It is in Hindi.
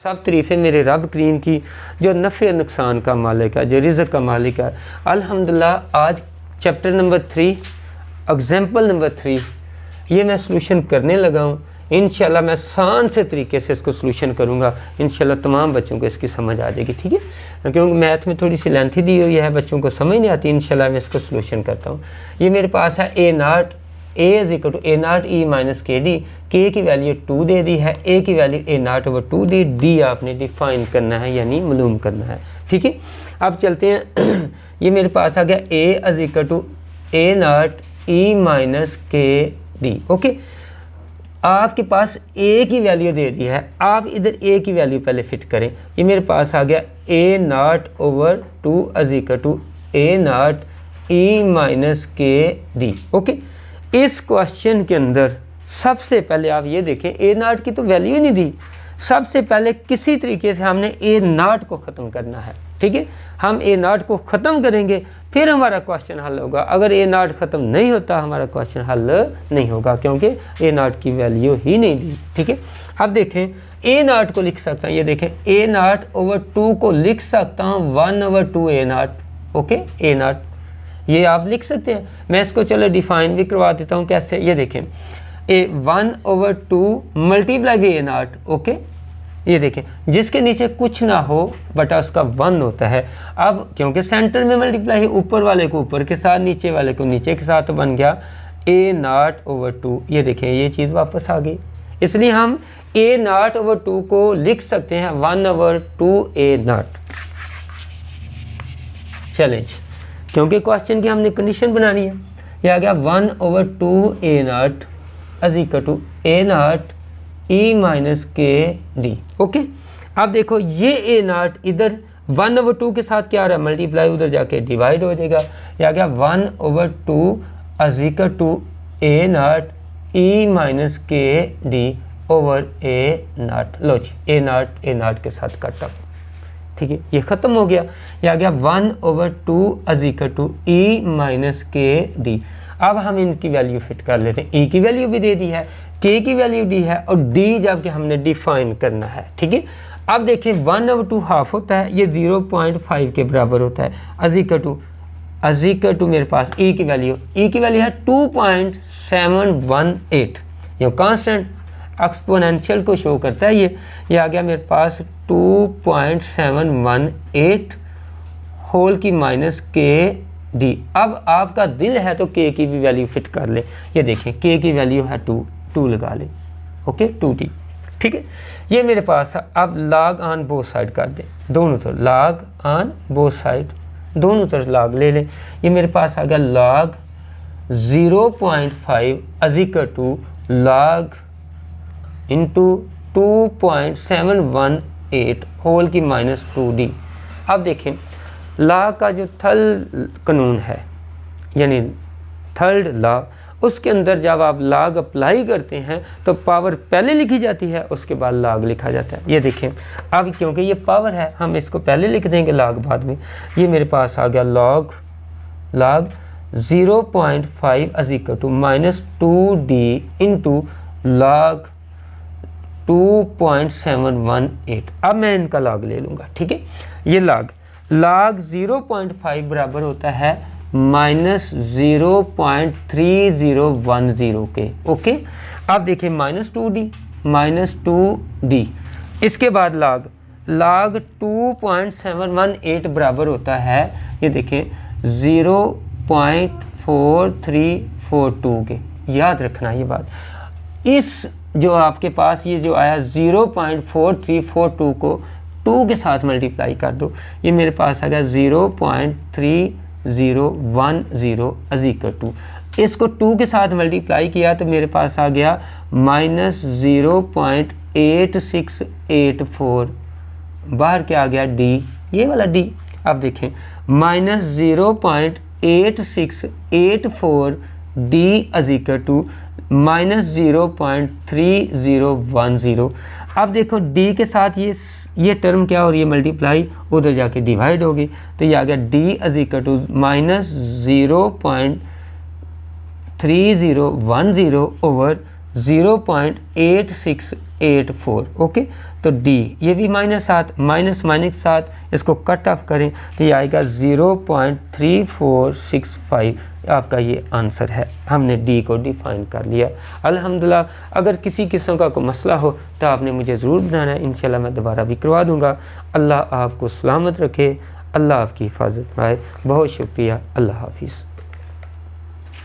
सब तारीफ़ें मेरे रब करीम की जो नफ़े नुकसान का मालिक है, जो रिज़्क़ का मालिक है। अल्हम्दुलिल्लाह आज चैप्टर नंबर 3 एग्जाम्पल नंबर 3 ये मैं सलूशन करने लगा हूँ। इंशाल्लाह मैं आसान से तरीके से इसको सलूशन करूँगा। इंशाल्लाह तमाम बच्चों को इसकी समझ आ जाएगी, ठीक है, क्योंकि मैथ में थोड़ी सी लेंथी दी हुई है, बच्चों को समझ नहीं आती। इंशाल्लाह मैं इसको सलूशन करता हूँ। ये मेरे पास है A0 A E minus KD, K की वैल्यू 2 दे दी है, A की वैल्यू A0/2 दी, D आपने डिफाइन करना है यानी मालूम करना है, ठीक है। अब चलते हैं ये मेरे पास आ गया A A0 E minus KD। Okay, आपके पास A की वैल्यू दे दी है, आप इधर A की वैल्यू पहले फिट करें। ये मेरे पास आ गया A0/2 A0 E minus KD। Okay, इस क्वेश्चन के अंदर सबसे पहले आप ये देखें A0 की तो वैल्यू ही नहीं दी। सबसे पहले किसी तरीके से हमने A0 को ख़त्म करना है, ठीक है। हम A0 को ख़त्म करेंगे फिर हमारा क्वेश्चन हल होगा। अगर A0 ख़त्म नहीं होता हमारा क्वेश्चन हल नहीं होगा, क्योंकि A0 की वैल्यू ही नहीं दी, ठीक है। अब देखें A0 को लिख सकता हूँ, ये देखें A0/2 को लिख सकता हूँ 1/2 A0। ओके, A0 ये आप लिख सकते हैं। मैं इसको चलो डिफाइन भी करवा देता हूँ कैसे। ये देखें A1/2 multiply by A0। Okay, ये देखें जिसके नीचे कुछ ना हो बटा उसका 1 होता है। अब क्योंकि सेंटर में मल्टीप्लाई है, ऊपर वाले को ऊपर के साथ नीचे वाले को नीचे के साथ, तो बन गया A0/2। ये देखें ये चीज़ वापस आ गई, इसलिए हम A0/2 को लिख सकते हैं 1/2 A0। चैलेंज, क्योंकि क्वेश्चन की हमने कंडीशन बनानी है। ये आ गया 1/2 A0 = A0 E minus KD। Okay, अब देखो ये A0 इधर 1/2 के साथ क्या आ रहा है, मल्टीप्लाई, उधर जाके डिवाइड हो जाएगा। ये आ गया 1/2 = A0 E minus KD over A0। लो जी, A0 के साथ कट ऑफ, ठीक है, ये ख़त्म हो गया। ये आ गया 1/2 = E माइनस KD। अब हम इनकी वैल्यू फिट कर लेते हैं। E की वैल्यू भी दे दी है, K की वैल्यू दी है, और D जबकि हमने डिफाइन करना है, ठीक है। अब देखें 1/2 हाफ होता है, ये 0.5 के बराबर होता है। अज़िकटू मेरे पास E की वैल्यू है 2.718। ये कांस्टेंट एक्सपोनेंशियल को शो करता है। ये आ गया मेरे पास 2.718 होल की माइनस KD। अब आपका दिल है तो K की भी वैल्यू फिट कर ले। ये देखें K की वैल्यू है 2 लगा ले। ओके, 2T, ठीक है। ये मेरे पास अब लॉग ऑन बोथ साइड कर दें, दोनों तरफ लॉग ऑन बोथ साइड, दोनों तरफ लॉग ले लें। ये मेरे पास आ गया लॉग 0.5 = लॉग इंटू 2.718 होल की माइनस 2D। अब देखें लॉ का जो थर्ड कानून है यानी थर्ड लॉ, उसके अंदर जब आप लॉग अप्लाई करते हैं तो पावर पहले लिखी जाती है, उसके बाद लॉग लिखा जाता है। ये देखें अब क्योंकि ये पावर है हम इसको पहले लिख देंगे, लॉग बाद में। ये मेरे पास आ गया log 0.5 = minus 2D into log 2.718। अब मैं इनका लॉग ले लूँगा, ठीक है। ये लॉग 0.5 बराबर होता है माइनस 0.3010 के। ओके, अब देखिए माइनस 2D, इसके बाद लॉग 2.718 बराबर होता है, ये देखें 0.4342 के। याद रखना ये बात। इस जो आपके पास ये जो आया 0.4342 को 2 के साथ मल्टीप्लाई कर दो, ये मेरे पास आ गया 0.3010 = इसको 2 के साथ मल्टीप्लाई किया तो मेरे पास आ गया माइनस 0.8684। बाहर क्या आ गया D, ये वाला D। अब देखें माइनस 0.8684 D = माइनस 0.3010। अब देखो D के साथ ये टर्म क्या हो रही है, मल्टीप्लाई, उधर जाके डिवाइड होगी, तो ये आ गया D = माइनस 0.3010 ओवर 0.8684। ओके, तो डी ये भी -7 -7 इसको कट ऑफ करें तो ये आएगा 0.3465 आपका ये आंसर है। हमने डी को डिफ़ाइन कर लिया। अल्हम्दुलिल्लाह अगर किसी किस्म का कोई मसला हो तो आपने मुझे ज़रूर बताना है, इंशाल्लाह मैं दोबारा भी करवा दूँगा। अल्लाह आपको सलामत रखे, अल्लाह आपकी हिफाजत कराए। बहुत शुक्रिया, अल्लाह हाफिज़।